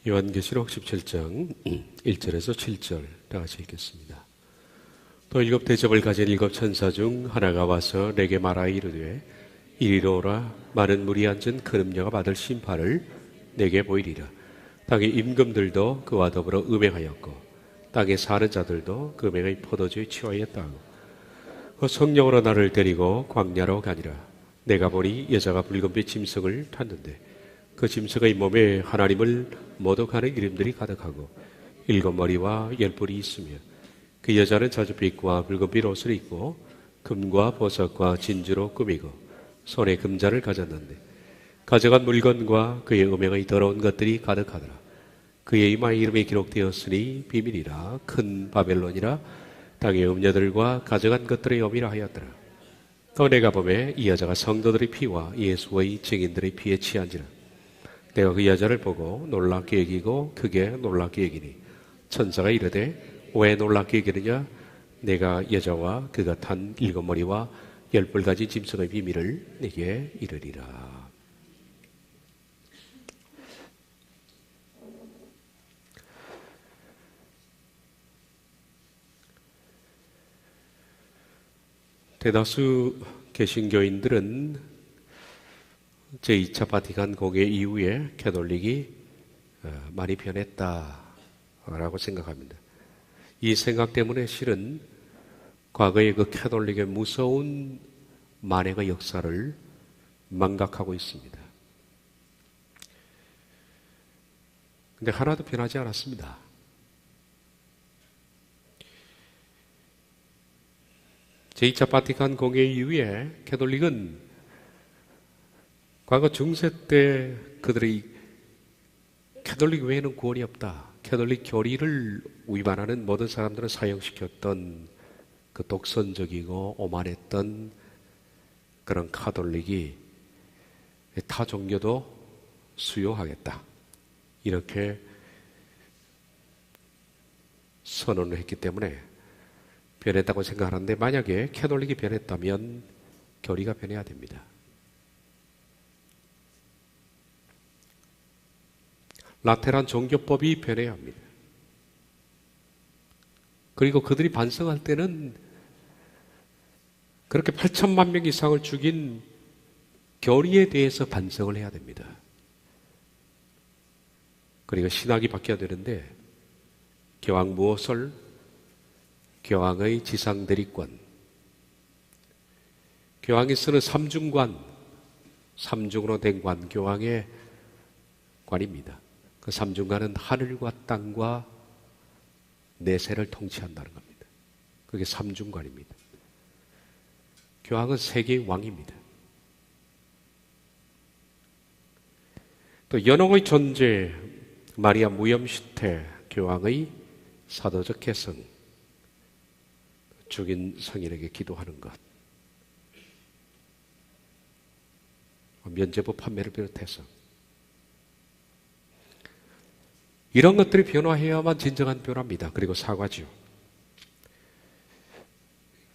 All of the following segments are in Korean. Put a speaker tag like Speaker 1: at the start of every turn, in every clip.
Speaker 1: 요한계시록 17장 1절에서 7절 다 같이 읽겠습니다. 또 일곱 대접을 가진 일곱 천사 중 하나가 와서 내게 말하여 이르되 이리로 오라. 많은 물이 앉은 큰 음녀가 받을 심판을 내게 보이리라. 땅의 임금들도 그와 더불어 음행하였고 땅에 사는 자들도 그 음행의 포도주에 취하였다 하고 그 성령으로 나를 데리고 광야로 가니라. 내가 보니 여자가 붉은빛 짐승을 탔는데 그 짐승의 몸에 하나님을 모독하는 이름들이 가득하고 일곱 머리와 열 뿔이 있으며 그 여자는 자줏빛과 붉은빛 옷을 입고 금과 보석과 진주로 꾸미고 손에 금자를 가졌는데 가져간 물건과 그의 음행의 더러운 것들이 가득하더라. 그의 이마에 이름이 기록되었으니 비밀이라 큰 바벨론이라 땅의 음녀들과 가져간 것들의 엄이라 하였더라. 또 내가 보매 이 여자가 성도들의 피와 예수의 증인들의 피에 취한지라. 내가 그 여자를 보고 놀랍게 여기고 크게 놀랍게 여기니 천사가 이르되 왜 놀랍게 여기느냐. 내가 여자와 그가 탄 일곱 머리와 열 뿔 가진 짐승의 비밀을 내게 이르리라. 대다수 개신교인들은 제2차 바티칸 공회 이후에 캐톨릭이 많이 변했다라고 생각합니다. 이 생각 때문에 실은 과거의 그 캐톨릭의 무서운 만행의 역사를 망각하고 있습니다. 근데 하나도 변하지 않았습니다. 제2차 바티칸 공회 이후에 캐톨릭은 과거 중세 때 그들의 캐톨릭 외에는 구원이 없다. 캐톨릭 교리를 위반하는 모든 사람들을 사형시켰던 그 독선적이고 오만했던 그런 카톨릭이 타 종교도 수용하겠다. 이렇게 선언을 했기 때문에 변했다고 생각하는데 만약에 캐톨릭이 변했다면 교리가 변해야 됩니다. 라테란 종교법이 변해야 합니다. 그리고 그들이 반성할 때는 그렇게 8천만 명 이상을 죽인 교리에 대해서 반성을 해야 됩니다. 그리고 신학이 바뀌어야 되는데 교황 무엇을 교황의 지상대리권, 교황이 쓰는 삼중관, 삼중으로 된 관, 교황의 관입니다. 그 삼중관은 하늘과 땅과 내세를 통치한다는 겁니다. 그게 삼중관입니다. 교황은 세계의 왕입니다. 또 연옥의 존재, 마리아 무염시태 교황의 사도적 개성, 죽인 성인에게 기도하는 것, 면죄부 판매를 비롯해서 이런 것들이 변화해야만 진정한 변화입니다. 그리고 사과죠.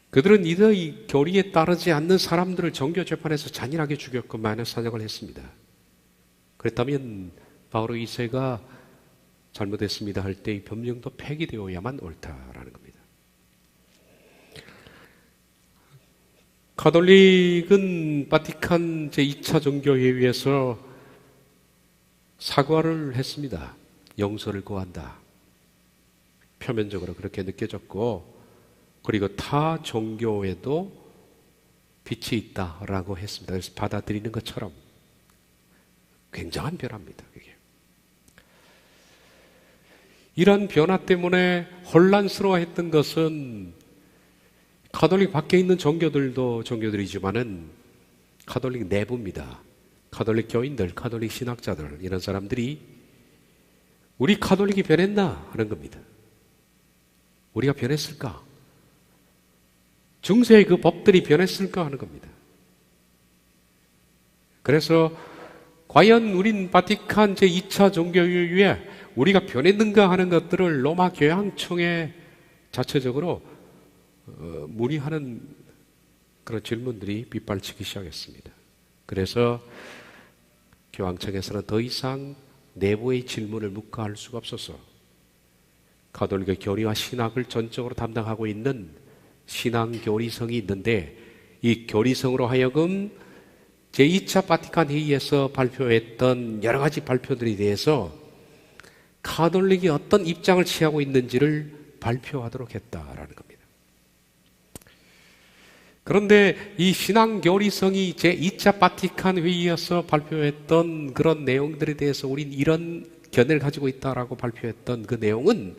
Speaker 1: 그들은 이들의 교리에 따르지 않는 사람들을 종교재판에서 잔인하게 죽였고 많은 사냥을 했습니다. 그렇다면 바오로 2세가 잘못했습니다 할 때 이 법령도 폐기되어야만 옳다라는 겁니다. 가톨릭은 바티칸 제2차 종교회의에서 사과를 했습니다. 용서를 구한다. 표면적으로 그렇게 느껴졌고, 그리고 타 종교에도 빛이 있다라고 했습니다. 그래서 받아들이는 것처럼 굉장한 변화입니다. 그게. 이런 변화 때문에 혼란스러워했던 것은 가톨릭 밖에 있는 종교들이지만은 가톨릭 내부입니다. 가톨릭 교인들, 가톨릭 신학자들, 이런 사람들이 우리 가톨릭이 변했나 하는 겁니다. 우리가 변했을까? 중세의 그 법들이 변했을까 하는 겁니다. 그래서 과연 우린 바티칸 제2차 종교회의에 우리가 변했는가 하는 것들을 로마 교황청에 자체적으로 문의하는 그런 질문들이 빗발치기 시작했습니다. 그래서 교황청에서는 더 이상 내부의 질문을 묵과할 수가 없어서 가톨릭의 교리와 신학을 전적으로 담당하고 있는 신앙교리성이 있는데, 이 교리성으로 하여금 제2차 바티칸 회의에서 발표했던 여러 가지 발표들에 대해서 가톨릭이 어떤 입장을 취하고 있는지를 발표하도록 했다라는 겁니다. 그런데 이 신앙교리성이 제2차 바티칸 회의에서 발표했던 그런 내용들에 대해서 우린 이런 견해를 가지고 있다라고 발표했던 그 내용은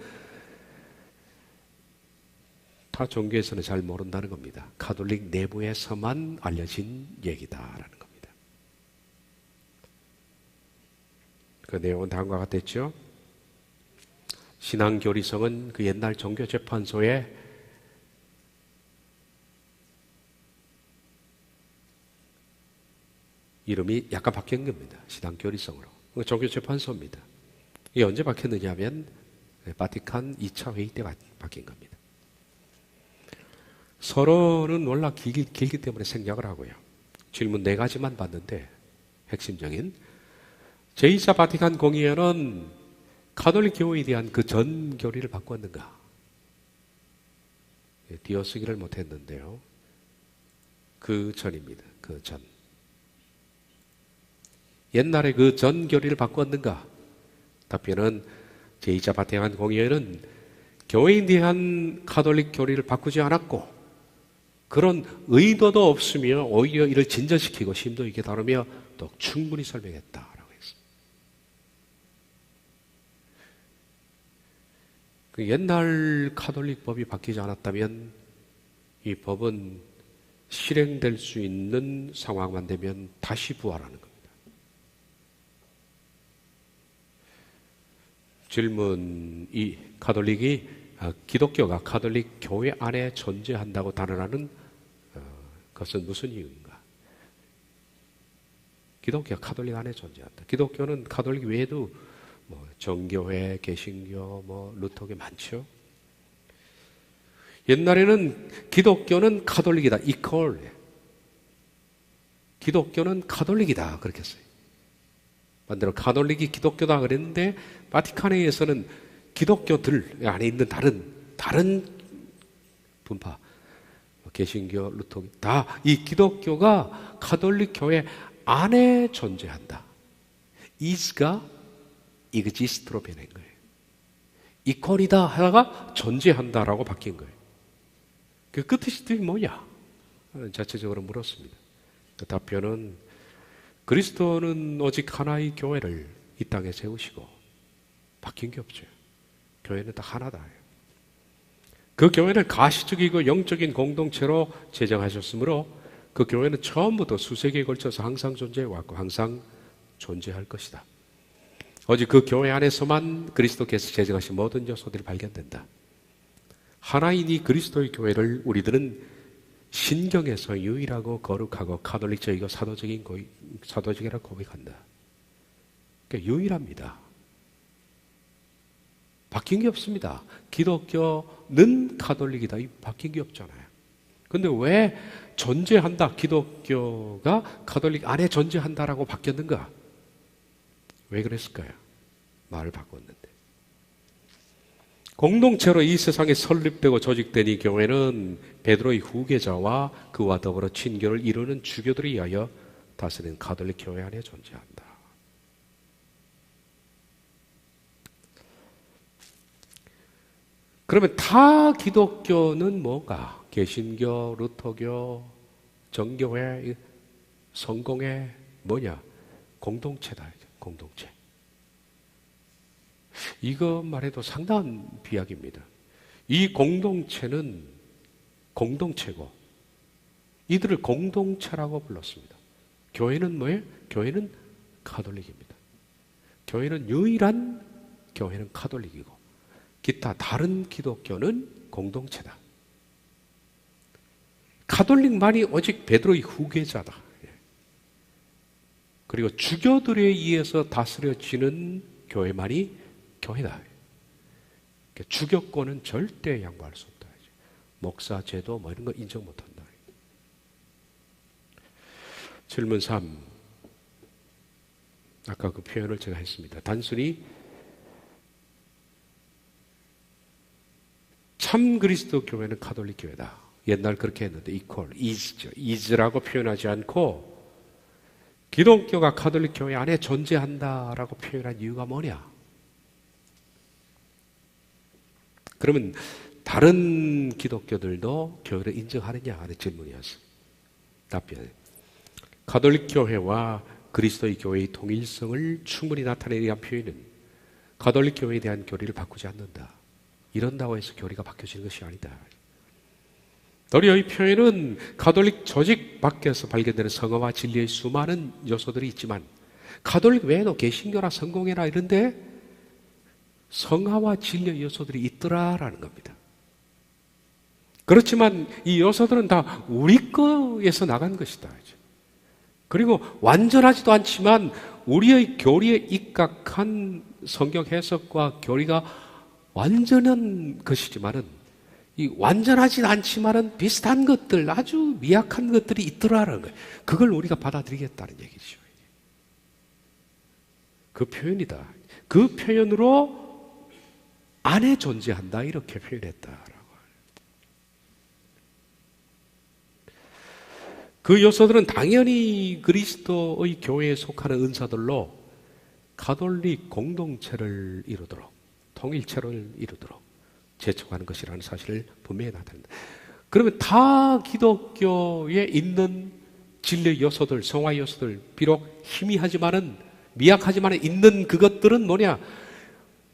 Speaker 1: 다 종교에서는 잘 모른다는 겁니다. 가톨릭 내부에서만 알려진 얘기다라는 겁니다. 그 내용은 다음과 같았죠. 신앙교리성은 그 옛날 종교재판소에 이름이 약간 바뀐 겁니다. 신앙교리성으로. 종교재판소입니다. 이게 언제 바뀌었느냐 하면 바티칸 2차 회의 때 바뀐 겁니다. 서론은 원래 길기 때문에 생략을 하고요. 질문 4가지만 봤는데 핵심적인 제2차 바티칸 공의회는 가톨릭 교회에 대한 그 전 교리를 바꿨는가? 띄어쓰기를 못했는데요. 그 전입니다. 그 전. 옛날에 그 전 교리를 바꿨는가? 답변은 제2차 바티칸 공의회는 교회에 대한 가톨릭 교리를 바꾸지 않았고 그런 의도도 없으며 오히려 이를 진전시키고 심도 있게 다루며 또 충분히 설명했다라고 했습니다. 그 옛날 가톨릭 법이 바뀌지 않았다면 이 법은 실행될 수 있는 상황만 되면 다시 부활하는 겁니다. 질문 2. 기독교가 가톨릭 교회 안에 존재한다고 단언하는 것은 무슨 이유인가? 기독교가 가톨릭 안에 존재한다. 기독교는 가톨릭 외에도 정교회, 개신교, 루터교 많죠. 옛날에는 기독교는 가톨릭이다. 이퀄. 기독교는 가톨릭이다. 그렇게 했어요. 반대로 가톨릭이 기독교다 그랬는데 바티칸회의에서는 기독교들 안에 있는 다른 분파, 개신교, 루터교 다 이 기독교가 가톨릭 교회 안에 존재한다. is가 exist로 변한 거예요. 이퀄이다 하다가 존재한다라고 바뀐 거예요. 그 뜻이 뭐냐? 자체적으로 물었습니다. 그 답변은 그리스도는 오직 하나의 교회를 이 땅에 세우시고 바뀐 게 없죠. 교회는 딱 하나다. 그 교회는 가시적이고 영적인 공동체로 제정하셨으므로 그 교회는 처음부터 수세기에 걸쳐서 항상 존재해왔고 항상 존재할 것이다. 오직 그 교회 안에서만 그리스도께서 제정하신 모든 요소들이 발견된다. 하나인 이 그리스도의 교회를 우리들은 신경에서 유일하고 거룩하고 가톨릭적이고 사도적이라고 고백한다. 그러니까 유일합니다. 바뀐 게 없습니다. 기독교는 가톨릭이다. 바뀐 게 없잖아요. 근데 왜 존재한다, 기독교가 가톨릭 안에 존재한다라고 바뀌었는가? 왜 그랬을까요? 말을 바꿨는데. 공동체로 이 세상에 설립되고 조직된 이 교회는 베드로의 후계자와 그와 더불어 친교를 이루는 주교들에 의하여 다스리는 가톨릭 교회 안에 존재한다. 그러면 타 기독교는 뭔가? 개신교, 루터교, 정교회, 성공회 뭐냐? 공동체다. 공동체. 이것만 해도 상당한 비약입니다. 이 공동체는 공동체고 이들을 공동체라고 불렀습니다. 교회는 뭐예요? 교회는 가톨릭입니다. 교회는 유일한 교회는 가톨릭이고 기타 다른 기독교는 공동체다. 가톨릭만이 오직 베드로의 후계자다. 그리고 주교들에 의해서 다스려지는 교회만이 교회다. 주교권은 절대 양보할 수 없다. 목사 제도 이런 거 인정 못한다. 질문 3. 아까 그 표현을 제가 했습니다. 단순히 참 그리스도 교회는 가톨릭 교회다. 옛날 그렇게 했는데 equal, is죠. is라고 표현하지 않고 기독교가 가톨릭 교회 안에 존재한다라고 표현한 이유가 뭐냐? 그러면 다른 기독교들도 교회를 인정하느냐 하는 질문이었어요. 답변. 가톨릭 교회와 그리스도의 교회의 통일성을 충분히 나타내기 위한 표현은 가톨릭 교회에 대한 교리를 바꾸지 않는다. 이런다고 해서 교리가 바뀌어지는 것이 아니다. 도리어 이 표현은 가톨릭 조직 밖에서 발견되는 성화와 진리의 수많은 요소들이 있지만 가톨릭 외에도 개신교나 성공회나 이런데 성화와 진리의 요소들이 있더라라는 겁니다. 그렇지만 이 요소들은 다 우리 거에서 나간 것이다. 그리고 완전하지도 않지만 우리의 교리에 입각한 성경 해석과 교리가 완전한 것이지만은 이 완전하진 않지만은 비슷한 것들, 아주 미약한 것들이 있더라라는 거예요. 그걸 우리가 받아들이겠다는 얘기죠. 그 표현이다. 그 표현으로 안에 존재한다 이렇게 표현했다라고. 그 요소들은 당연히 그리스도의 교회에 속하는 은사들로 가톨릭 공동체를 이루도록 통일체를 이루도록 재촉하는 것이라는 사실을 분명히 나타낸다. 그러면 다 기독교에 있는 진리의 요소들, 성화의 요소들, 비록 희미하지만은 미약하지만 있는 그것들은 뭐냐?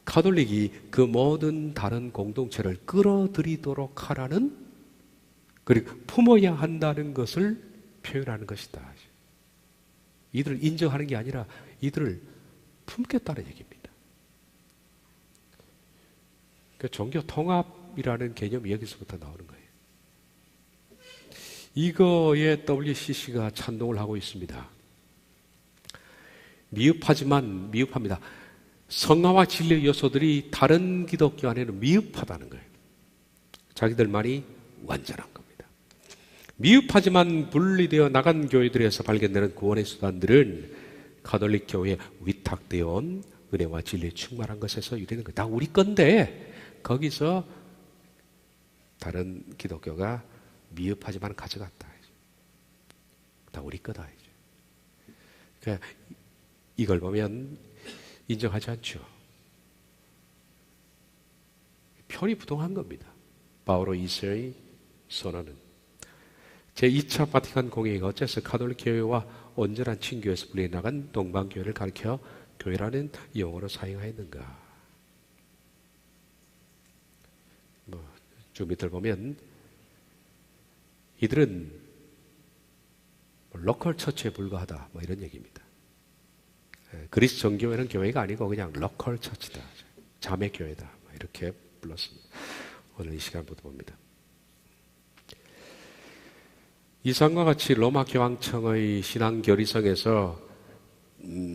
Speaker 1: 가톨릭이 그 모든 다른 공동체를 끌어들이도록 하라는, 그리고 품어야 한다는 것을 표현하는 것이다. 이들을 인정하는 게 아니라 이들을 품겠다는 얘기입니다. 그러니까 종교 통합이라는 개념이 여기서부터 나오는 거예요. 이거에 WCC가 찬동을 하고 있습니다. 미흡합니다. 성화와 진리의 요소들이 다른 기독교 안에는 미흡하다는 거예요. 자기들만이 완전한 겁니다. 미흡하지만 분리되어 나간 교회들에서 발견되는 구원의 수단들은 가톨릭 교회에 위탁되어 온 은혜와 진리에 충만한 것에서 유래된 거예요. 다 우리 건데 거기서 다른 기독교가 미흡하지만 가져갔다. 다 우리 거다. 그러니까 이걸 보면 인정하지 않죠. 표리부동한 겁니다. 바오로 2세의 선언은 제2차 바티칸 공회의가 어째서 가톨릭 교회와 온전한 친교에서 분리해나간 동방교회를 가리켜 교회라는 용어로 사용하였는가. 좀 밑을 보면 이들은 로컬 처치에 불과하다 이런 얘기입니다. 그리스 정교회는 교회가 아니고 그냥 로컬 처치다, 자매 교회다 이렇게 불렀습니다. 오늘 이 시간부터 봅니다. 이상과 같이 로마 교황청의 신앙 결의성에서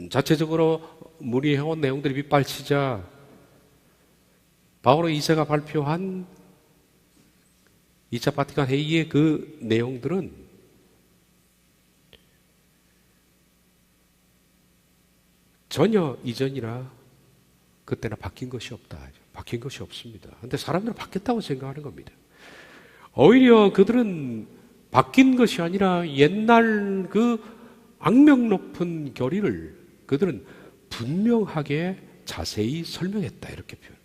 Speaker 1: 자체적으로 문의해온 내용들이 빗발치자 바오로 2세가 발표한 2차 바티칸 회의의 그 내용들은 전혀 이전이나 그때나 바뀐 것이 없다. 바뀐 것이 없습니다. 그런데 사람들은 바뀌었다고 생각하는 겁니다. 오히려 그들은 바뀐 것이 아니라 옛날 그 악명 높은 교리를 그들은 분명하게 자세히 설명했다 이렇게 표현.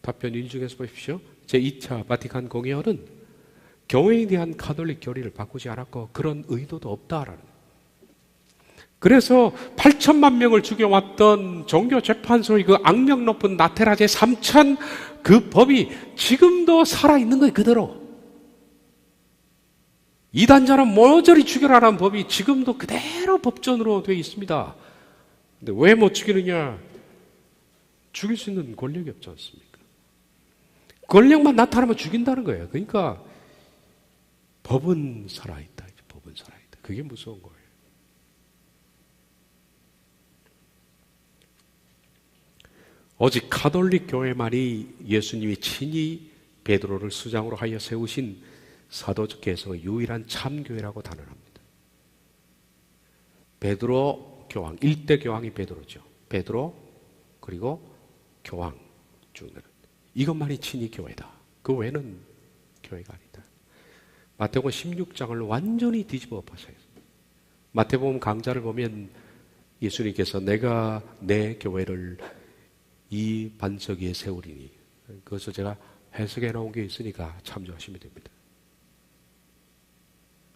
Speaker 1: 답변 1 중에서 보십시오. 제2차 바티칸 공회의는 교회에 대한 가톨릭 교리를 바꾸지 않았고 그런 의도도 없다라는. 그래서 8천만 명을 죽여왔던 종교재판소의 그 악명 높은 나테라 제3천 그 법이 지금도 살아있는 거예요. 그대로. 이단자는 모조리 죽여라라는 법이 지금도 그대로 법전으로 되어 있습니다. 근데 왜 못 죽이느냐? 죽일 수 있는 권력이 없지 않습니까? 권력만 나타나면 죽인다는 거예요. 그러니까 법은 살아있다. 법은 살아있다. 그게 무서운 거예요. 오직 가톨릭 교회만이 예수님이 친히 베드로를 수장으로 하여 세우신 사도적 개성의 유일한 참교회라고 단언합니다. 베드로 교황, 일대 교황이 베드로죠. 베드로 그리고 교황 중에 이것만이 친히 교회다. 그 외에는 교회가 아니다. 마태복음 16장을 완전히 뒤집어 엎어서요. 마태복음 강좌를 보면 예수님께서 내가 내 교회를 이 반석 위에 세우리니, 그것을 제가 해석해 놓은 게 있으니까 참조하시면 됩니다.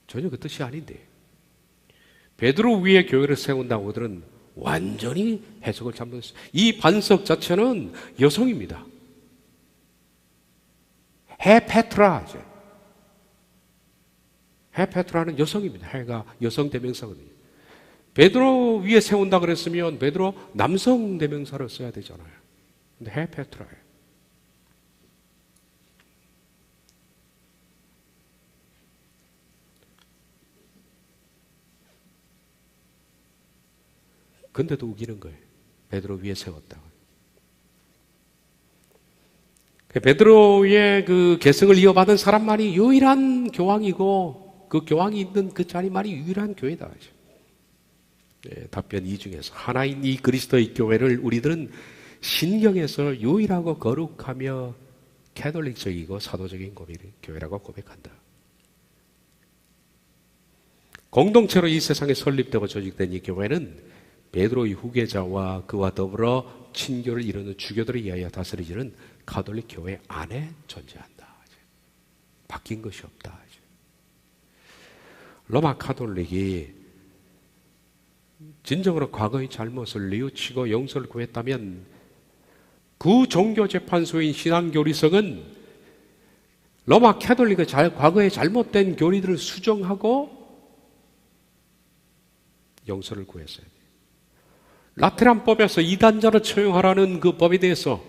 Speaker 1: 전혀 그 뜻이 아닌데 베드로 위에 교회를 세운다고 그들은 완전히 해석을 잘못했어요. 이 반석 자체는 여성입니다. 헤페트라죠. 헤페트라는 여성입니다. 해가 여성 대명사거든요. 베드로 위에 세운다 그랬으면 베드로 남성 대명사를 써야 되잖아요. 근데 헤페트라예요. 근데도 우기는 거예요. 베드로 위에 세웠다고. 베드로의 그 계승을 이어받은 사람만이 유일한 교황이고 그 교황이 있는 그 자리만이 유일한 교회다. 네, 답변 2 중에서 하나인 이 그리스도의 교회를 우리들은 신경에서 유일하고 거룩하며 캐톨릭적이고 사도적인 교회라고 고백한다. 공동체로 이 세상에 설립되고 조직된 이 교회는 베드로의 후계자와 그와 더불어 친교를 이루는 주교들에 의하여 다스려지는 가톨릭 교회 안에 존재한다. 바뀐 것이 없다. 로마 가톨릭이 진정으로 과거의 잘못을 뉘우치고 용서를 구했다면 그 종교재판소인 신앙교리석은 로마 가톨릭의 과거의 잘못된 교리들을 수정하고 용서를 구했어요. 라테란법에서 이단자를 처형하라는 그 법에 대해서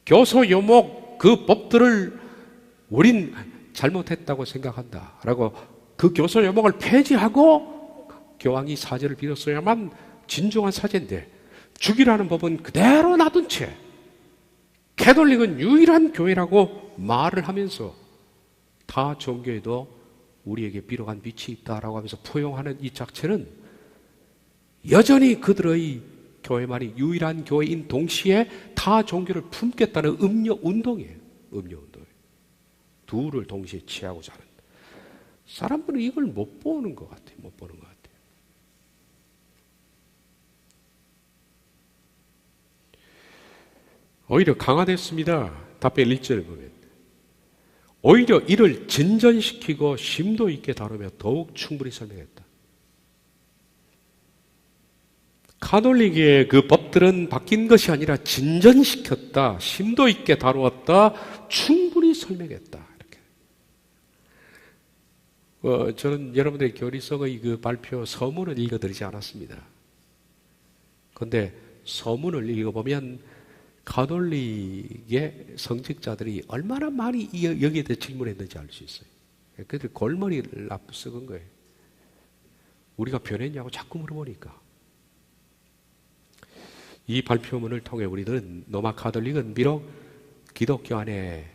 Speaker 1: 교서 요목 그 법들을 우린 잘못했다고 생각한다 라고 그 교서 요목을 폐지하고 교황이 사죄를 빌었어야만 진정한 사죄인데 죽이라는 법은 그대로 놔둔 채 가톨릭은 유일한 교회라고 말을 하면서 타 종교에도 우리에게 비록한 빛이 있다라고 하면서 포용하는 이 자체는 여전히 그들의 교회만이 유일한 교회인 동시에 타 종교를 품겠다는 음료 운동이에요. 음료 운동이에요. 둘을 동시에 취하고자 하는. 사람들은 이걸 못 보는 것 같아요. 못 보는 것 같아요. 오히려 강화됐습니다. 답변 1절을 보면. 오히려 이를 진전시키고 심도 있게 다루며 더욱 충분히 설명했다. 가톨릭의 그 법들은 바뀐 것이 아니라 진전시켰다, 심도 있게 다루었다, 충분히 설명했다. 이렇게. 저는 여러분들의 교리석의 그 발표 서문을 읽어드리지 않았습니다. 그런데 서문을 읽어보면 가톨릭의 성직자들이 얼마나 많이 여기에 대해 질문했는지 알 수 있어요. 그들 골머리를 썩은 거예요. 우리가 변했냐고 자꾸 물어보니까. 이 발표문을 통해 우리들은 로마 가톨릭은 비록 기독교 안에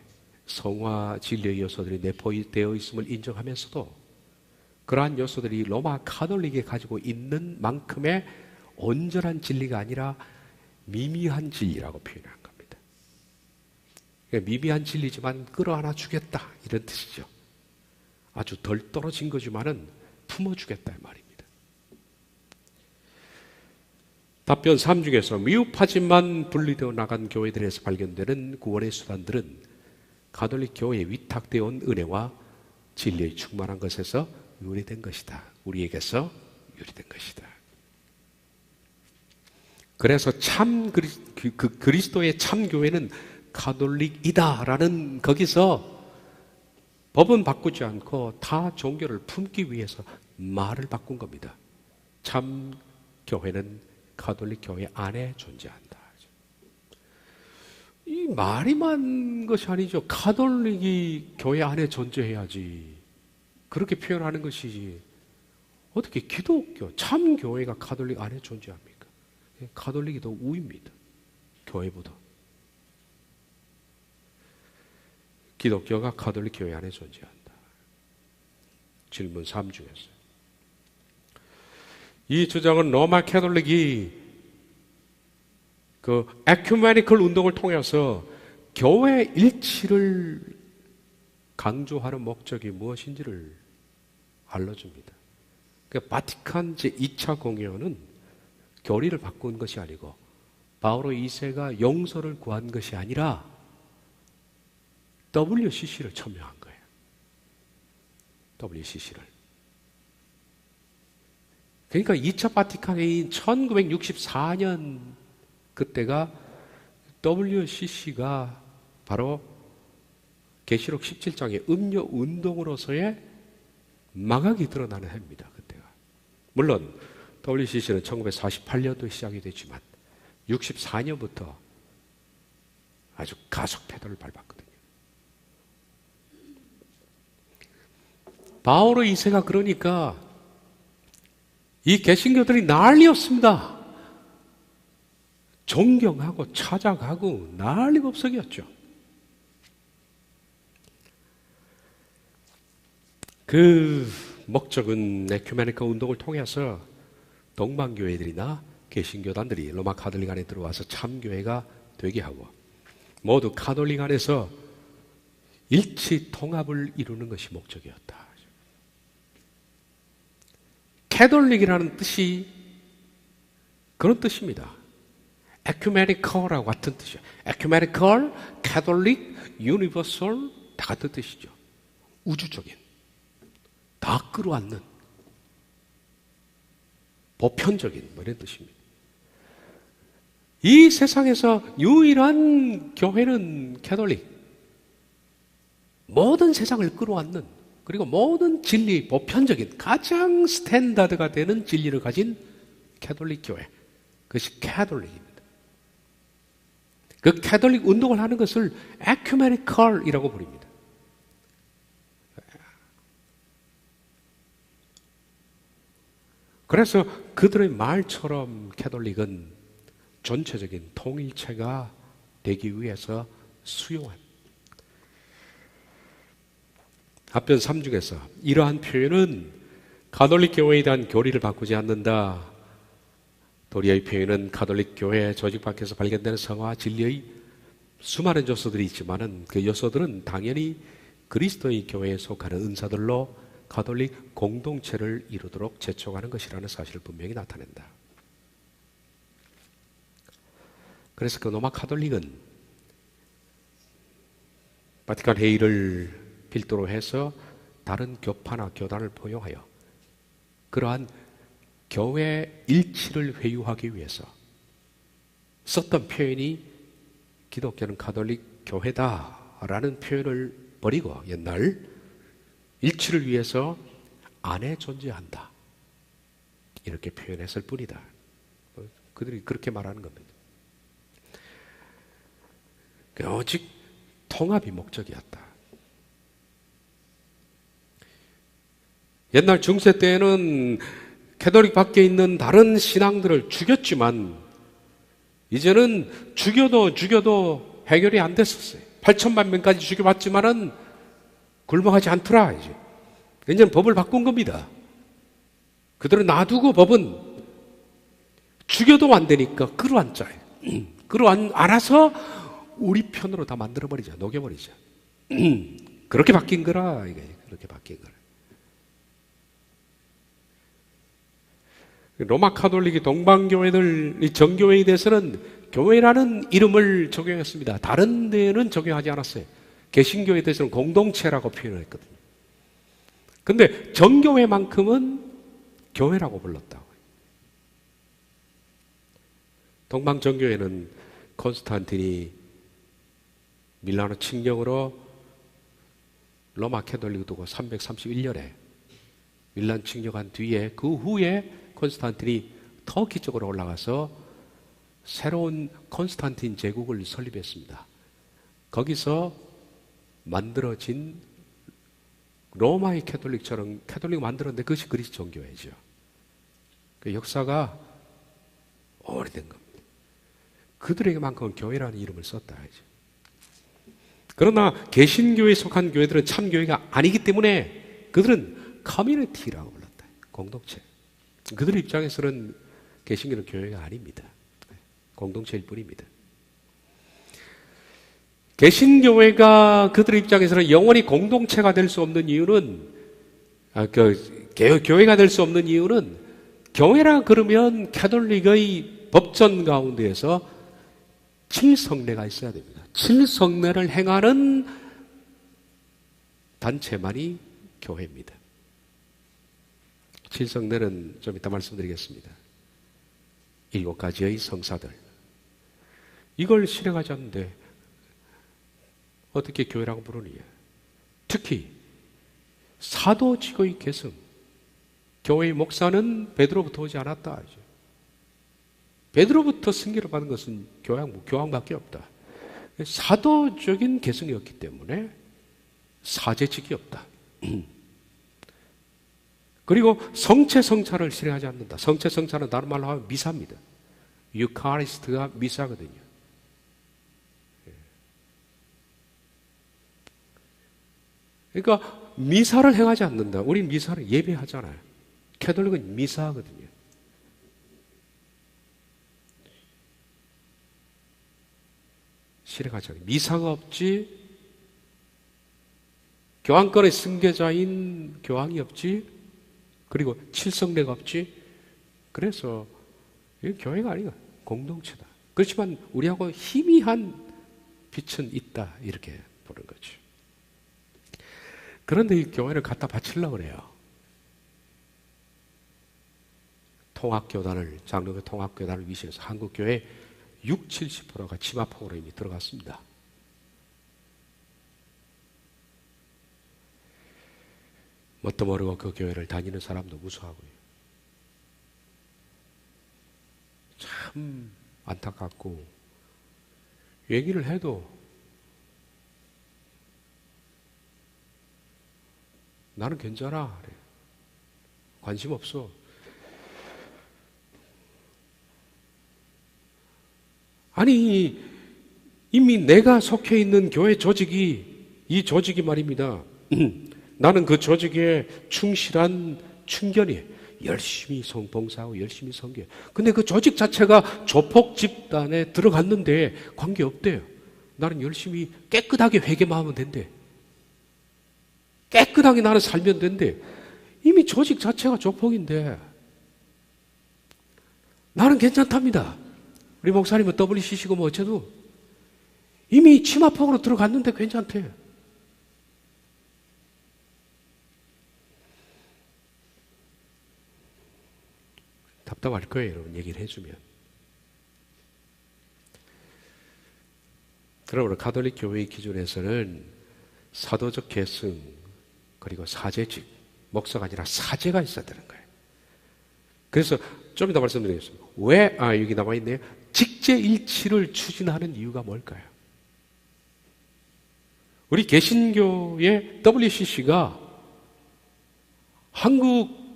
Speaker 1: 성화 진리의 요소들이 내포되어 있음을 인정하면서도 그러한 요소들이 로마 가톨릭이 가지고 있는 만큼의 온전한 진리가 아니라 미미한 진리라고 표현한 겁니다. 그러니까 미미한 진리지만 끌어안아 주겠다 이런 뜻이죠. 아주 덜 떨어진 거지만은 품어주겠다 이 말입니다. 답변 3 중에서 미흡하지만 분리되어 나간 교회들에서 발견되는 구원의 수단들은 가톨릭 교회에 위탁되어 온 은혜와 진리의 충만한 것에서 유래된 것이다. 우리에게서 유래된 것이다. 그래서 참 그리스도의 참 교회는 가톨릭이다라는 거기서 법은 바꾸지 않고 타 종교를 품기 위해서 말을 바꾼 겁니다. 참 교회는 가톨릭 교회 안에 존재한다. 이 말이만 것이 아니죠. 가톨릭이 교회 안에 존재해야지. 그렇게 표현하는 것이지. 어떻게 기독교, 참 교회가 가톨릭 안에 존재합니까? 가톨릭이 더 우입니다. 교회보다. 기독교가 가톨릭 교회 안에 존재한다. 질문 3 중에서. 이 주장은 로마 캐톨릭이 그 에큐메니컬 운동을 통해서 교회 일치를 강조하는 목적이 무엇인지를 알려줍니다. 그러니까 바티칸 제2차 공회는 교리를 바꾼 것이 아니고 바오로 2세가 용서를 구한 것이 아니라 WCC를 첨예한 거예요. WCC를. 그러니까 2차 바티칸 회의인 1964년 그때가 WCC가 바로 계시록 17장의 음료 운동으로서의 망각이 드러나는 해입니다. 그때가. 물론 WCC는 1948년도에 시작이 됐지만 64년부터 아주 가속 페달을 밟았거든요. 바오로 2세가 그러니까 이 개신교들이 난리였습니다. 존경하고 찾아가고 난리가 없어졌죠. 그 목적은 에큐메니컬 운동을 통해서 동방교회들이나 개신교단들이 로마 카톨릭 안에 들어와서 참교회가 되게 하고 모두 카톨릭 안에서 일치 통합을 이루는 것이 목적이었다. 캐톨릭이라는 뜻이 그런 뜻입니다. 에큐메니컬하고 같은 뜻이에요. 에큐메니컬, 캐톨릭, 유니버설 다 같은 뜻이죠. 우주적인, 다 끌어안는, 보편적인 이런 뜻입니다. 이 세상에서 유일한 교회는 캐톨릭. 모든 세상을 끌어안는 그리고 모든 진리, 보편적인 가장 스탠다드가 되는 진리를 가진 캐톨릭 교회. 그것이 캐톨릭입니다. 그 캐톨릭 운동을 하는 것을 에큐메니컬이라고 부릅니다. 그래서 그들의 말처럼 캐톨릭은 전체적인 통일체가 되기 위해서 수용한 답변 3 중에서 이러한 표현은 가톨릭 교회에 대한 교리를 바꾸지 않는다. 도리어의 표현은 가톨릭 교회 조직 밖에서 발견되는 성화 진리의 수많은 요소들이 있지만은 그 요소들은 당연히 그리스도의 교회에 속하는 은사들로 가톨릭 공동체를 이루도록 재촉하는 것이라는 사실을 분명히 나타낸다. 그래서 그 로마 카톨릭은 바티칸 회의를 필두로 해서 다른 교파나 교단을 포용하여 그러한 교회 일치를 회유하기 위해서 썼던 표현이 기독교는 가톨릭 교회다라는 표현을 버리고 옛날 일치를 위해서 안에 존재한다 이렇게 표현했을 뿐이다. 그들이 그렇게 말하는 겁니다. 오직 통합이 목적이었다. 옛날 중세 때에는 캐톨릭 밖에 있는 다른 신앙들을 죽였지만 이제는 죽여도 해결이 안 됐었어요. 8천만 명까지 죽여봤지만은 굴복하지 않더라. 이제는 법을 바꾼 겁니다. 그들은 놔두고 법은 죽여도 안 되니까 끌어안자예요. 끌어안아서 우리 편으로 다 만들어버리자. 녹여버리자. 그렇게 바뀐 거라. 이게 그렇게 바뀐 거라. 로마 카톨릭이 동방교회들, 이 정교회에 대해서는 교회라는 이름을 적용했습니다. 다른 데는 적용하지 않았어요. 개신교에 대해서는 공동체라고 표현을 했거든요. 근데 정교회만큼은 교회라고 불렀다고. 동방정교회는 콘스탄틴이 밀라노 칙령으로 로마 캐톨릭을 두고 331년에 밀란 칙령한 뒤에 그 후에 콘스탄틴이 터키 쪽으로 올라가서 새로운 콘스탄틴 제국을 설립했습니다. 거기서 만들어진 로마의 캐톨릭처럼 캐톨릭을 만들었는데 그것이 그리스 정교회죠. 그 역사가 오래된 겁니다. 그들에게만큼은 교회라는 이름을 썼다. 그러나 개신교에 속한 교회들은 참교회가 아니기 때문에 그들은 커뮤니티라고 불렀다. 공동체. 그들 입장에서는 개신교는 교회가 아닙니다. 공동체일 뿐입니다. 개신교회가 그들 입장에서는 영원히 공동체가 될 수 없는 이유는, 교회가 될 수 없는 이유는, 교회라 그러면 가톨릭의 법전 가운데에서 7성례가 있어야 됩니다. 7성례를 행하는 단체만이 교회입니다. 7성례는 좀 이따 말씀드리겠습니다. 7가지의 성사들. 이걸 실행하지 않는데 어떻게 교회라고 부르느냐. 특히 사도직의 계승. 교회의 목사는 베드로부터 오지 않았다. 베드로부터 승계를 받은 것은 교황밖에 없다. 사도적인 계승이었기 때문에 사제직이 없다. 그리고 성체성찬을 실행하지 않는다. 성체성찬은 다른 말로 하면 미사입니다. 유카리스트가 미사거든요. 그러니까 미사를 행하지 않는다. 우린 미사를 예배하잖아요. 캐톨릭은 미사하거든요. 실행하지 않아요. 미사가 없지, 교황권의 승계자인 교황이 없지, 그리고 칠성례가 없지. 그래서 이건 교회가 아니야. 공동체다. 그렇지만 우리하고 희미한 빛은 있다. 이렇게 보는 거죠. 그런데 이 교회를 갖다 바치려고 그래요. 통합교단을, 장로교 통합교단을 위시해서 한국교회 70%가 치마폭으로 이미 들어갔습니다. 뭣도 모르고 그 교회를 다니는 사람도 무서워하고요. 참 안타깝고, 얘기를 해도 나는 괜찮아. 그래. 관심 없어. 아니, 이미 내가 속해 있는 교회 조직이, 이 조직이 말입니다. 나는 그 조직에 충실한 충견이에요. 열심히 봉사하고 열심히 섬겨요. 근데 그 조직 자체가 조폭 집단에 들어갔는데 관계없대요. 나는 열심히 깨끗하게 회개만 하면 된대. 깨끗하게 나는 살면 된대. 이미 조직 자체가 조폭인데 나는 괜찮답니다. 우리 목사님은 WCC고 뭐 어째도 이미 치마폭으로 들어갔는데 괜찮대. 답답할 거예요, 여러분. 얘기를 해주면. 여러분, 가톨릭 교회의 기준에서는 사도적 계승, 그리고 사제직, 목사가 아니라 사제가 있어야 되는 거예요. 그래서 좀 이따 말씀드리겠습니다. 왜, 여기 나와 있네요. 직제일치를 추진하는 이유가 뭘까요? 우리 개신교의 WCC가 한국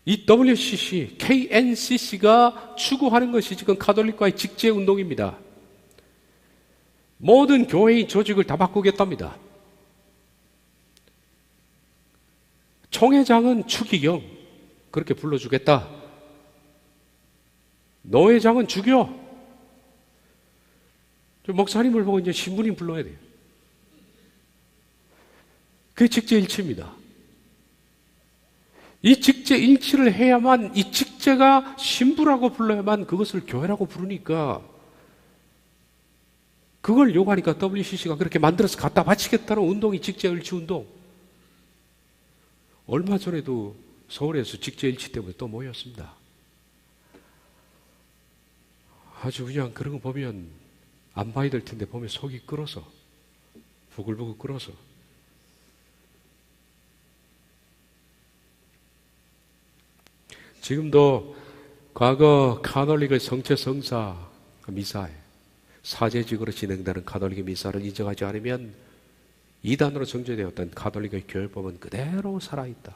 Speaker 1: 이 WCC, KNCC가 추구하는 것이 지금 가톨릭과의 직제 운동입니다. 모든 교회의 조직을 다 바꾸겠답니다. 총회장은 추기경, 그렇게 불러주겠다. 노회장은 죽여. 목사님을 보고 이제 신부님 불러야 돼요. 그게 직제일치입니다. 이 직제일치를 해야만, 이 직제가 신부라고 불러야만 그것을 교회라고 부르니까, 그걸 요구하니까 WCC가 그렇게 만들어서 갖다 바치겠다는 운동이 직제일치 운동. 얼마 전에도 서울에서 직제일치 때문에 또 모였습니다. 아주 그냥 그런 거 보면 안 봐야 될 텐데 보면 속이 끓어서, 부글부글 끓어서. 지금도 과거 가톨릭의 성체성사 미사에 사제직으로 진행되는 가톨릭의 미사를 인정하지 않으면 이단으로 정죄되었던 가톨릭의 교회법은 그대로 살아있다.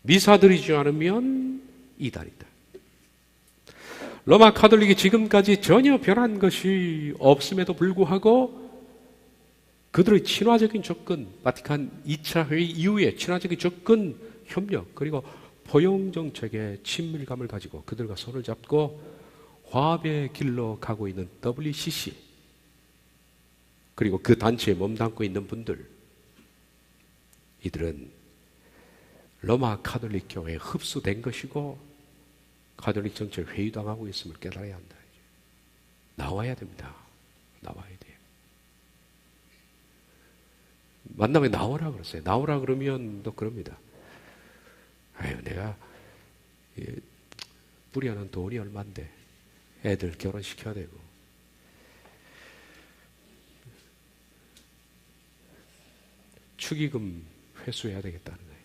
Speaker 1: 미사 드리지 않으면 이단이다. 로마 가톨릭이 지금까지 전혀 변한 것이 없음에도 불구하고 그들의 친화적인 접근, 바티칸 2차 회의 이후에 친화적인 접근, 협력, 그리고 포용정책의 친밀감을 가지고 그들과 손을 잡고 화합의 길로 가고 있는 WCC, 그리고 그 단체에 몸담고 있는 분들, 이들은 로마 가톨릭 교회에 흡수된 것이고 가톨릭 정치를 회유당하고 있음을 깨달아야 한다. 나와야 됩니다. 나와야 돼요. 만나면 나오라 그랬어요. 나오라 그러면 또 그럽니다. 아유, 내가 뿌리하는 돈이 얼만데 애들 결혼시켜야 되고 축의금 회수해야 되겠다는 거예요.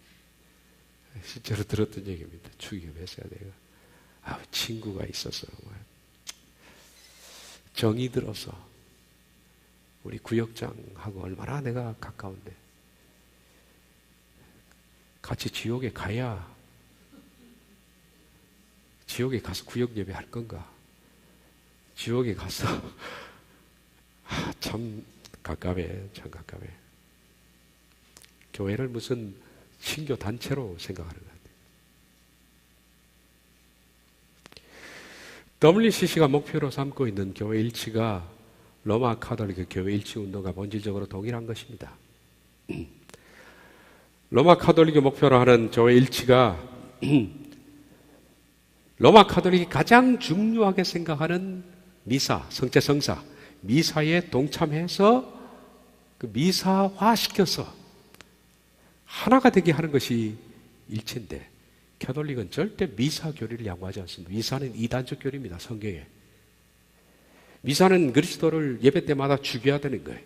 Speaker 1: 실제로 들었던 얘기입니다. 축의금 회수해야 되고. 친구가 있어서 정이 들어서 우리 구역장하고 얼마나 내가 가까운데 같이 지옥에 가야, 지옥에 가서 구역 예배 할 건가? 지옥에 가서 참 가깝네, 참 가깝네. 교회를 무슨 신교 단체로 생각하는 것 같아요. WCC가 목표로 삼고 있는 교회 일치가 로마 가톨릭 교회 일치 운동과 본질적으로 동일한 것입니다. 로마 가톨릭이 목표로 하는 교회 일치가 로마 가톨릭이 가장 중요하게 생각하는 미사, 성체 성사, 미사에 동참해서 그 미사화시켜서 하나가 되게 하는 것이 일치인데, 가톨릭은 절대 미사 교리를 양보하지 않습니다. 미사는 이단적 교리입니다. 성경에. 미사는 그리스도를 예배 때마다 죽여야 되는 거예요.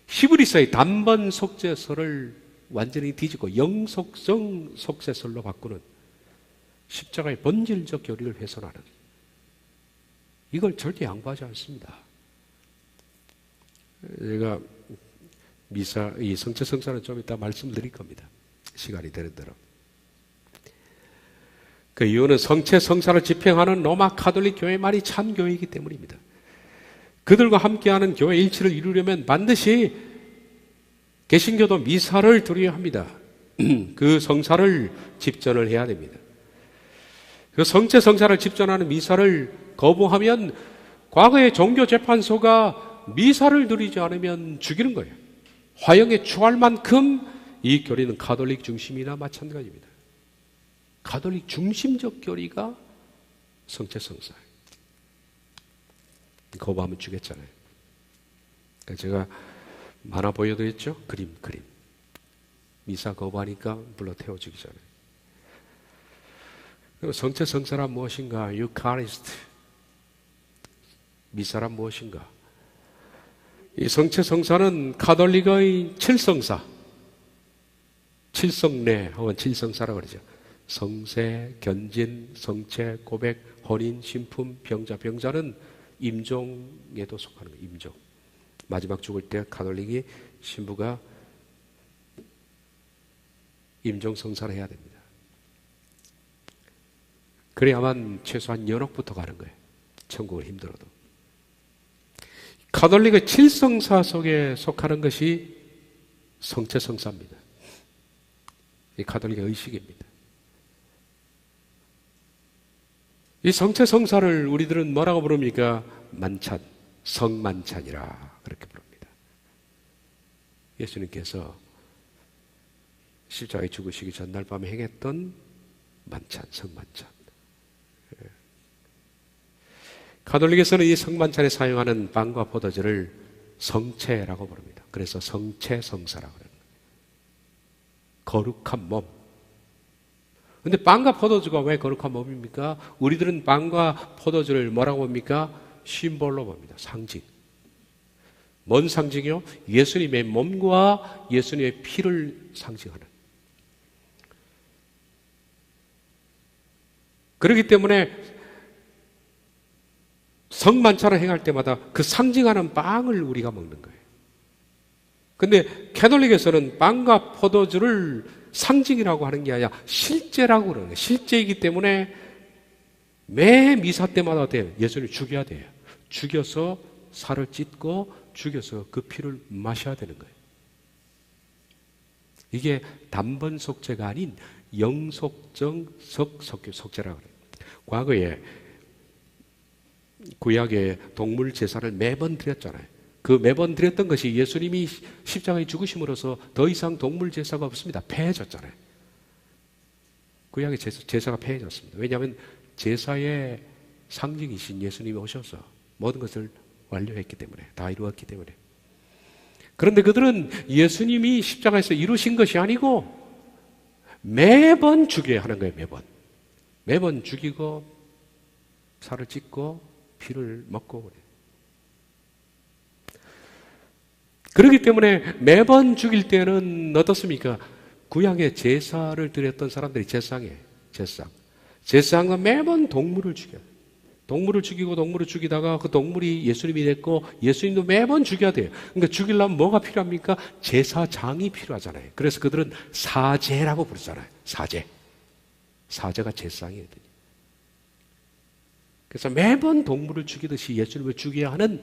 Speaker 1: 히브리서의 단번 속죄서를 완전히 뒤집고 영속성 속죄설로 바꾸는 십자가의 본질적 교리를 훼손하는, 이걸 절대 양보하지 않습니다. 제가 미사, 이 성체 성사는 좀 이따 말씀드릴 겁니다. 시간이 되는 대로. 그 이유는 성체 성사를 집행하는 로마 가톨릭 교회만이 참 교회이기 때문입니다. 그들과 함께하는 교회 일치를 이루려면 반드시 개신교도 미사를 드려야 합니다. 그 성사를 집전을 해야 됩니다. 그 성체 성사를 집전하는 미사를 거부하면 과거의 종교재판소가 미사를 드리지 않으면 죽이는 거예요. 화형에 추할 만큼 이 교리는 가톨릭 중심이나 마찬가지입니다. 가톨릭 중심적 교리가 성체 성사예요. 거부하면 죽였잖아요. 그러니까 제가 만화 보여드렸죠? 그림. 미사 거부하니까 불러 태워 죽이잖아요. 그럼 성체 성사란 무엇인가? 유카리스트. 미사란 무엇인가? 이 성체 성사는 가톨릭의 칠성사, 칠성례 혹은 칠성사라고 그러죠. 성세, 견진, 성체, 고백, 혼인, 신품, 병자. 병자는 임종에도 속하는 거예요. 임종. 마지막 죽을 때 가톨릭이 신부가 임종 성사를 해야 됩니다. 그래야만 최소한 연옥부터 가는 거예요. 천국을 힘들어도. 가톨릭의 칠성사 속에 속하는 것이 성체 성사입니다. 이 가톨릭의 의식입니다. 이 성체 성사를 우리들은 뭐라고 부릅니까? 만찬, 성만찬이라 그렇게 부릅니다. 예수님께서 십자가에 죽으시기 전날 밤에 행했던 만찬, 성만찬. 가톨릭에서는 이 성만찬에 사용하는 빵과 포도주를 성체라고 부릅니다. 그래서 성체 성사라고 그래요. 거룩한 몸. 근데 빵과 포도주가 왜 거룩한 몸입니까? 우리들은 빵과 포도주를 뭐라고 봅니까? 심볼로 봅니다. 상징. 뭔 상징이요? 예수님의 몸과 예수님의 피를 상징하는. 그렇기 때문에 성만찬을 행할 때마다 그 상징하는 빵을 우리가 먹는 거예요. 근데 캐톨릭에서는 빵과 포도주를 상징이라고 하는 게 아니라 실제라고 그러는 거예요. 실제이기 때문에 매 미사 때마다 예수님을 죽여야 돼요. 죽여서 살을 찢고 죽여서 그 피를 마셔야 되는 거예요. 이게 단번 속죄가 아닌 영속정 속죄라고 그래요. 과거에 구약의 동물 제사를 매번 드렸잖아요. 그 매번 드렸던 것이 예수님이 십자가에 죽으심으로써 더 이상 동물 제사가 없습니다. 폐해졌잖아요. 구약의 제사가 폐해졌습니다. 왜냐하면 제사의 상징이신 예수님이 오셔서 모든 것을 완료했기 때문에, 다 이루었기 때문에. 그런데 그들은 예수님이 십자가에서 이루신 것이 아니고 매번 죽여야 하는 거예요. 매번 죽이고 살을 찢고 피를 먹고 그래요. 그렇기 때문에 매번 죽일 때는 어떻습니까? 구약의 제사를 드렸던 사람들이 제사장은 매번 동물을 죽여요. 동물을 죽이다가 그 동물이 예수님이 됐고 예수님도 매번 죽여야 돼요. 그러니까 죽이려면 뭐가 필요합니까? 제사장이 필요하잖아요. 그래서 그들은 사제라고 부르잖아요. 사제가 제사장이거든요. 그래서 매번 동물을 죽이듯이 예수님을 죽여야 하는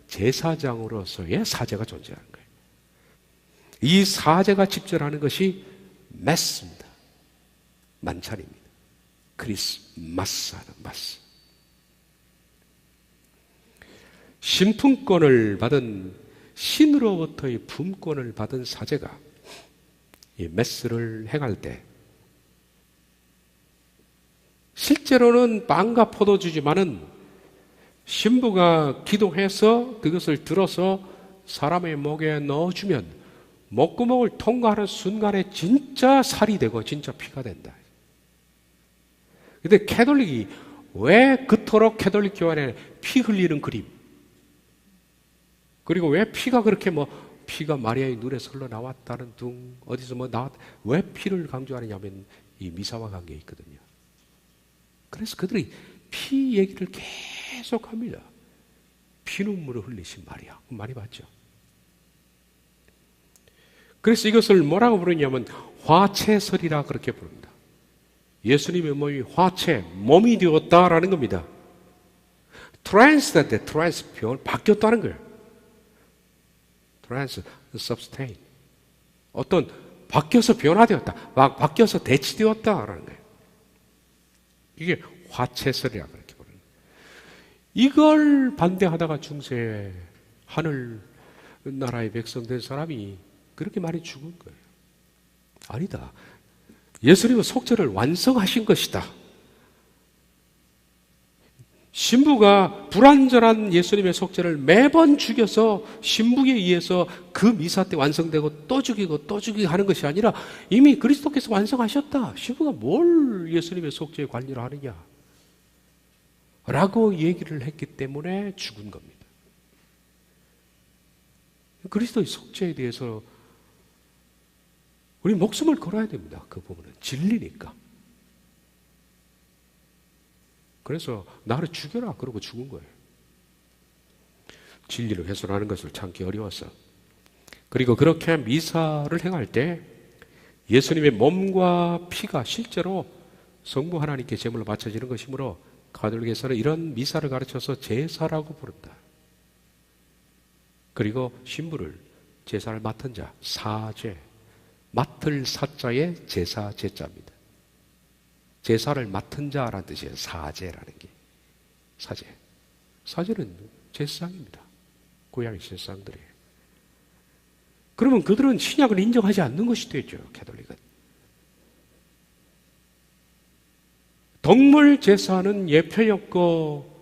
Speaker 1: 제사장으로서의 사제가 존재하는 거예요. 이 사제가 집절하는 것이 메스입니다. 만찬입니다. 크리스마스하는 마스. 신품권을 받은, 신으로부터의 품권을 받은 사제가 이 메스를 행할 때 실제로는 빵과 포도주지만은 신부가 기도해서 그것을 들어서 사람의 목에 넣어주면 목구멍을 통과하는 순간에 진짜 살이 되고 진짜 피가 된다. 근데 캐톨릭이 왜 그토록 캐톨릭 교회 안에 피 흘리는 그림, 그리고 왜 피가 그렇게 피가 마리아의 눈에서 흘러나왔다는 둥, 어디서 왜 피를 강조하느냐면 이 미사와 관계에 있거든요. 그래서 그들이 피 얘기를 계속 합니다. 피눈물을 흘리신 마리아. 많이 봤죠? 그래서 이것을 뭐라고 부르냐면 화채설이라 그렇게 부릅니다. 예수님의 몸이 화채, 몸이 되었다라는 겁니다. 바뀌었다는 거예요. substain. 바뀌어서 변화되었다. 바뀌어서 대치되었다라는 거예요. 이게 화채설이라고 그렇게 부르는 거예요. 이걸 반대하다가 중세 하늘 나라의 백성 된 사람이 그렇게 많이 죽은 거예요. 아니다. 예수님은 속죄를 완성하신 것이다. 신부가 불완전한 예수님의 속죄를 매번 죽여서 신부에 의해서 그 미사 때 완성되고 또 죽이고 하는 것이 아니라 이미 그리스도께서 완성하셨다. 신부가 뭘 예수님의 속죄에 관여를 하느냐 라고 얘기를 했기 때문에 죽은 겁니다. 그리스도의 속죄에 대해서 우리 목숨을 걸어야 됩니다. 그 부분은 진리니까. 그래서 나를 죽여라 그러고 죽은 거예요. 진리를 훼손하는 것을 참기 어려워서. 그리고 그렇게 미사를 행할 때 예수님의 몸과 피가 실제로 성부 하나님께 제물로 바쳐지는 것이므로 가톨릭에서는 이런 미사를 가르쳐서 제사라고 부른다. 그리고 신부를 제사를 맡은 자, 사제, 맡을 사자의 제사 제자입니다. 제사를 맡은 자라는 뜻이에요. 사제라는 게. 사제는 제사장입니다. 고향의 제사장들이에요. 그러면 그들은 신약을 인정하지 않는 것이 되죠. 캐톨릭은. 동물 제사는 예표였고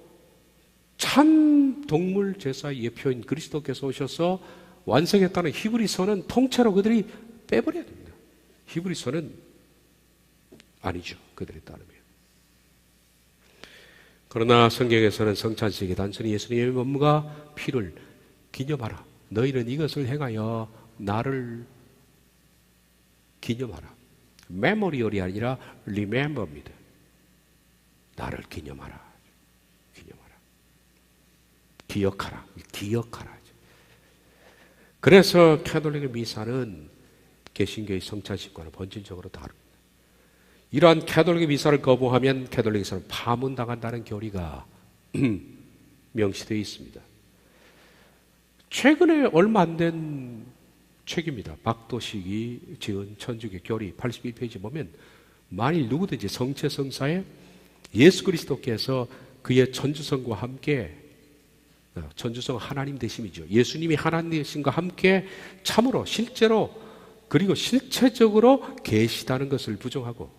Speaker 1: 참 동물 제사의 예표인 그리스도께서 오셔서 완성했다는 히브리서는 통째로 그들이 빼버려야 됩니다. 히브리서는 아니죠. 그들에 따르면. 그러나 성경에서는 성찬식이 단순히 예수님의 몸과 피를 기념하라. 너희는 이것을 행하여 나를 기념하라. 메모리얼이 아니라 리멤버입니다. 나를 기념하라. 기억하라. 그래서 캐톨릭의 미사는 개신교의 성찬식과는 본질적으로 다릅니다. 이러한 캐톨릭의 미사를 거부하면 캐톨릭에서는 파문당한다는 교리가 명시되어 있습니다. 최근에 얼마 안 된 책입니다. 박도식이 지은 천주교 교리 81페이지 보면 만일 누구든지 성체성사에 예수 그리스도께서 그의 천주성과 함께, 천주성 하나님 되심이죠. 예수님이 하나님 되심과 함께 참으로 실제로 그리고 실체적으로 계시다는 것을 부정하고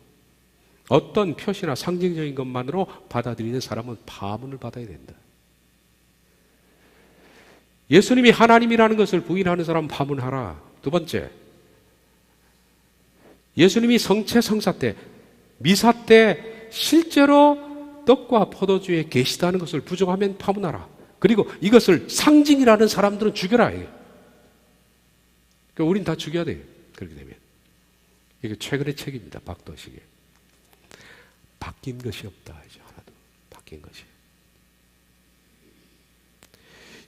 Speaker 1: 어떤 표시나 상징적인 것만으로 받아들이는 사람은 파문을 받아야 된다. 예수님이 하나님이라는 것을 부인하는 사람은 파문하라. 두 번째, 예수님이 성체성사 때, 미사 때 실제로 떡과 포도주에 계시다는 것을 부정하면 파문하라. 그리고 이것을 상징이라는 사람들은 죽여라. 그러니까 우린 다 죽여야 돼요. 그렇게 되면. 이게 최근의 책입니다. 박도식의. 바뀐 것이 없다. 이제 하나도 바뀐 것이.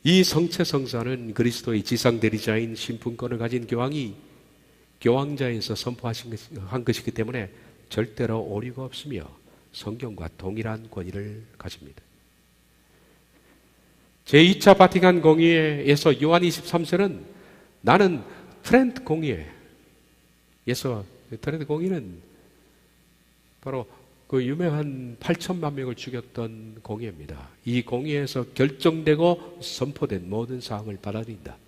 Speaker 1: 이 성체성사는 그리스도의 지상대리자인 신분권을 가진 교황이 교황자에서 선포한 것이기 때문에 절대로 오류가 없으며 성경과 동일한 권위를 가집니다. 제2차 바티칸 공의회에서 요한 23세는 나는 트렌트 공의회에서, 트렌트 공의는 바로 그 유명한 8천만 명을 죽였던 공의회입니다. 이 공의회에서 결정되고 선포된 모든 사항을 받아들인다.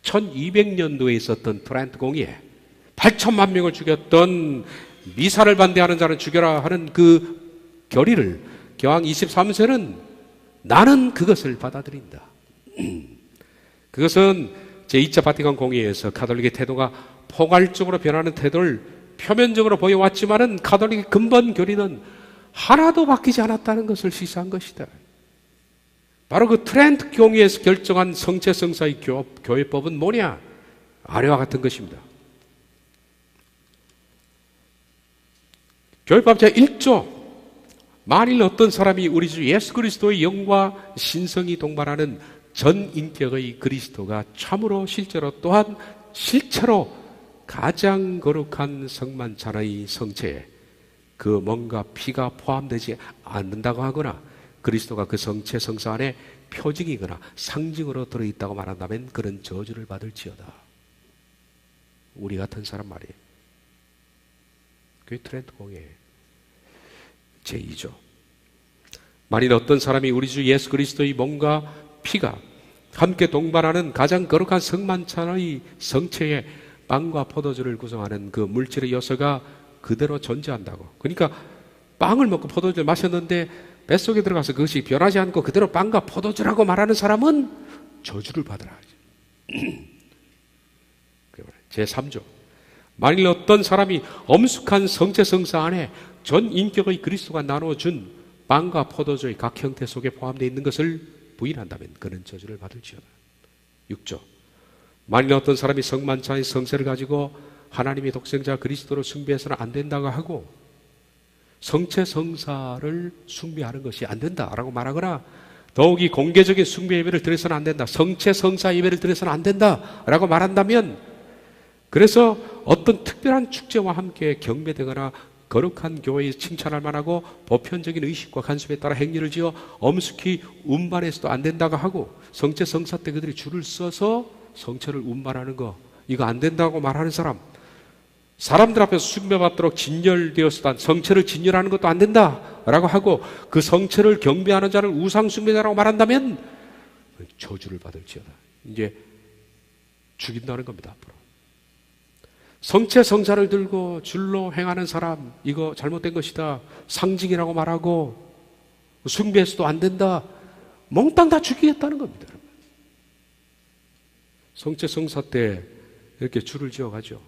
Speaker 1: 1200년도에 있었던 트렌트 공의회, 8천만 명을 죽였던 미사를 반대하는 자는 죽여라 하는 그 결의를 교황 23세는 나는 그것을 받아들인다. 그것은 제2차 바티칸 공의회에서 가톨릭의 태도가 포괄적으로 변하는 태도를 표면적으로 보여왔지만은 가톨릭의 근본 결의는 하나도 바뀌지 않았다는 것을 시사한 것이다. 바로 그 트렌트 공의회에서 결정한 성체성사의 교회법은 뭐냐? 아래와 같은 것입니다. 교회법 제1조, 만일 어떤 사람이 우리 주 예수 그리스도의 영과 신성이 동반하는 전 인격의 그리스도가 참으로 실제로 또한 실체로 가장 거룩한 성만찬의 성체에 그 몸과 피가 포함되지 않는다고 하거나 그리스도가 그 성체 성사 안에 표징이거나 상징으로 들어있다고 말한다면 그런 저주를 받을지어다. 우리 같은 사람 말이에요. 그게 트렌트 공의회 제2조. 만일 어떤 사람이 우리 주 예수 그리스도의 몸과 피가 함께 동반하는 가장 거룩한 성만찬의 성체에 빵과 포도주를 구성하는 그 물질의 요소가 그대로 존재한다고. 그러니까 빵을 먹고 포도주를 마셨는데 뱃속에 들어가서 그것이 변하지 않고 그대로 빵과 포도주라고 말하는 사람은 저주를 받으라. 제3조. 만일 어떤 사람이 엄숙한 성체성사 안에 전 인격의 그리스도가 나눠준 빵과 포도주의 각 형태 속에 포함되어 있는 것을 부인한다면 그는 저주를 받을지어다. 6조. 만일 어떤 사람이 성만찬의 성세를 가지고 하나님의 독생자 그리스도를 숭배해서는 안 된다고 하고 성체성사를 숭배하는 것이 안 된다라고 말하거나 더욱이 공개적인 숭배 예배를 드려서는 안 된다, 성체성사 예배를 드려서는 안 된다라고 말한다면, 그래서 어떤 특별한 축제와 함께 경배되거나 거룩한 교회에 칭찬할 만하고 보편적인 의식과 관습에 따라 행위를 지어 엄숙히 운반해서도 안 된다고 하고 성체성사 때 그들이 줄을 서서 성체를 운반하는 거 이거 안 된다고 말하는 사람, 사람들 앞에서 숭배받도록 진열되었으단 성체를 진열하는 것도 안 된다라고 하고 그 성체를 경배하는 자를 우상 숭배자라고 말한다면 저주를 받을지어다. 이제 죽인다는 겁니다. 앞으로 성체 성사를 들고 줄로 행하는 사람 이거 잘못된 것이다, 상징이라고 말하고 숭배해서도 안 된다, 몽땅 다 죽이겠다는 겁니다. 성체 성사 때 이렇게 줄을 지어가죠.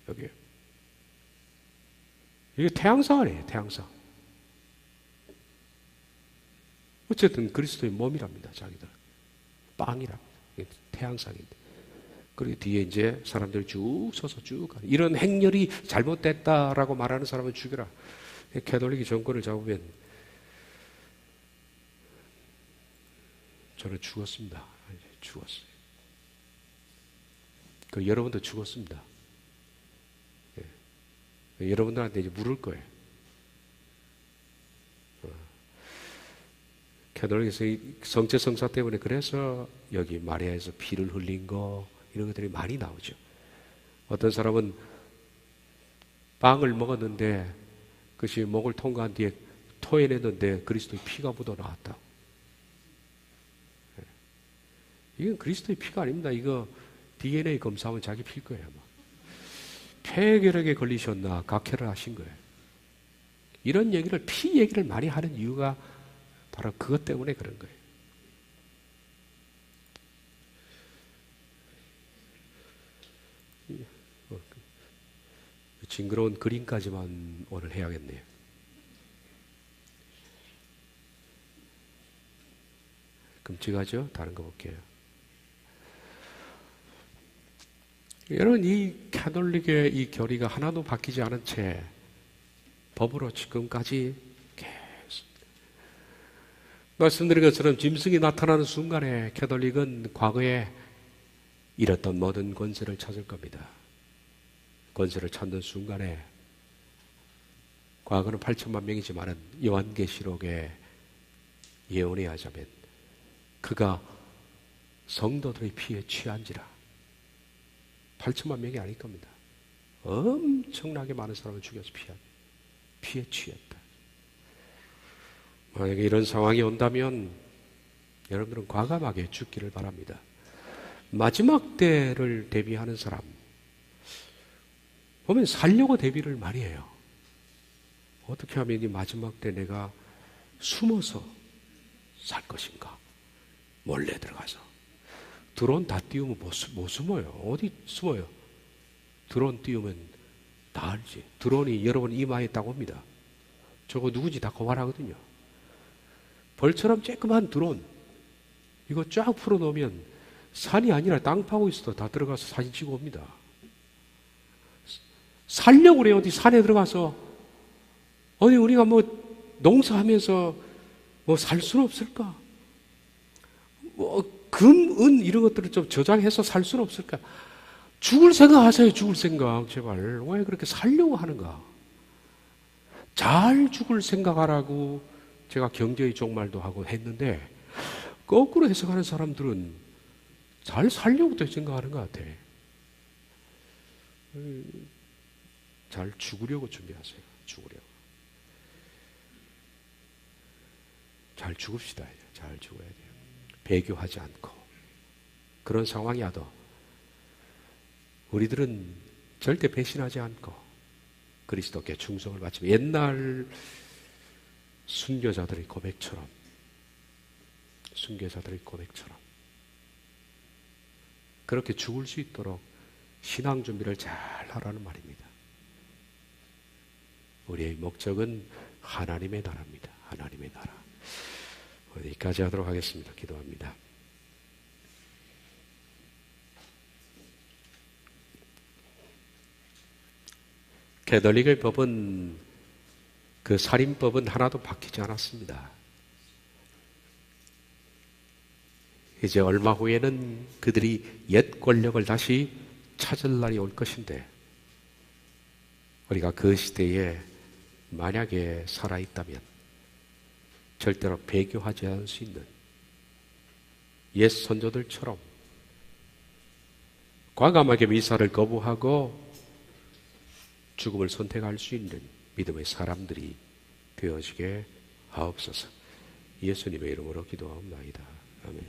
Speaker 1: 여기 이게 태양상 아니에요. 태양상. 어쨌든 그리스도의 몸이랍니다. 자기들 빵이랍니다. 태양상인데. 그리고 뒤에 이제 사람들이 쭉 서서 쭉 가는 이런 행렬이 잘못됐다라고 말하는 사람은 죽여라. 가톨릭이 정권을 잡으면 저는 죽었습니다. 죽었어요. 그 여러분도 죽었습니다. 여러분들한테 이제 물을 거예요. 가톨릭에서 성체 성사 때문에 그래서 여기 마리아에서 피를 흘린 거 이런 것들이 많이 나오죠. 어떤 사람은 빵을 먹었는데 그것이 목을 통과한 뒤에 토해내는데 그리스도의 피가 묻어 나왔다. 이건 그리스도의 피가 아닙니다. 이거 DNA 검사하면 자기 피일 거예요. 아마. 폐결핵에 걸리셨나 각혈을 하신 거예요. 이런 얘기를 피 얘기를 많이 하는 이유가 바로 그것 때문에 그런 거예요. 징그러운 그림까지만 오늘 해야겠네요. 끔찍하죠? 다른 거 볼게요. 여러분, 이 가톨릭의 이 교리가 하나도 바뀌지 않은 채 법으로 지금까지 계속 말씀드린 것처럼 짐승이 나타나는 순간에 가톨릭은 과거에 잃었던 모든 권세를 찾을 겁니다. 권세를 찾는 순간에 과거는 8천만 명이지만 요한계시록에 예언에 하자면 그가 성도들의 피에 취한지라 8천만 명이 아닐 겁니다. 엄청나게 많은 사람을 죽여서 피에 취했다. 만약에 이런 상황이 온다면 여러분들은 과감하게 죽기를 바랍니다. 마지막 때를 대비하는 사람 보면 살려고 대비를 많이 해요. 어떻게 하면 이 마지막 때 내가 숨어서 살 것인가? 몰래 들어가서 드론 다 띄우면 못 숨어요. 어디 숨어요? 드론 띄우면 다 알지. 드론이 여러분 이마에 딱 옵니다. 저거 누구지 다 고발하거든요. 벌처럼 쬐끄만 드론 이거 쫙 풀어놓으면 산이 아니라 땅 파고 있어도 다 들어가서 사진 찍어 옵니다. 살려고 그래요. 어디 산에 들어가서 어디 우리가 뭐 농사하면서 뭐 살 수는 없을까? 뭐 금, 은 이런 것들을 좀 저장해서 살 수는 없을까? 죽을 생각 하세요. 죽을 생각 제발. 왜 그렇게 살려고 하는가? 잘 죽을 생각하라고 제가 경제의 종말도 하고 했는데 거꾸로 해석하는 사람들은 잘 살려고 생각하는 것 같아. 잘 죽으려고 준비하세요. 죽으려고. 잘 죽읍시다. 잘 죽어야 돼요. 배교하지 않고. 그런 상황이 와도 우리들은 절대 배신하지 않고 그리스도께 충성을 바치며 옛날 순교자들의 고백처럼 그렇게 죽을 수 있도록 신앙 준비를 잘 하라는 말입니다. 우리의 목적은 하나님의 나라입니다. 하나님의 나라. 여기까지 하도록 하겠습니다. 기도합니다. 가톨릭의 법은 그 살인법은 하나도 바뀌지 않았습니다. 이제 얼마 후에는 그들이 옛 권력을 다시 찾을 날이 올 것인데 우리가 그 시대에 만약에 살아있다면 절대로 배교하지 않을 수 있는 옛 선조들처럼 과감하게 미사를 거부하고 죽음을 선택할 수 있는 믿음의 사람들이 되어지게 하옵소서. 예수님의 이름으로 기도하옵나이다. 아멘.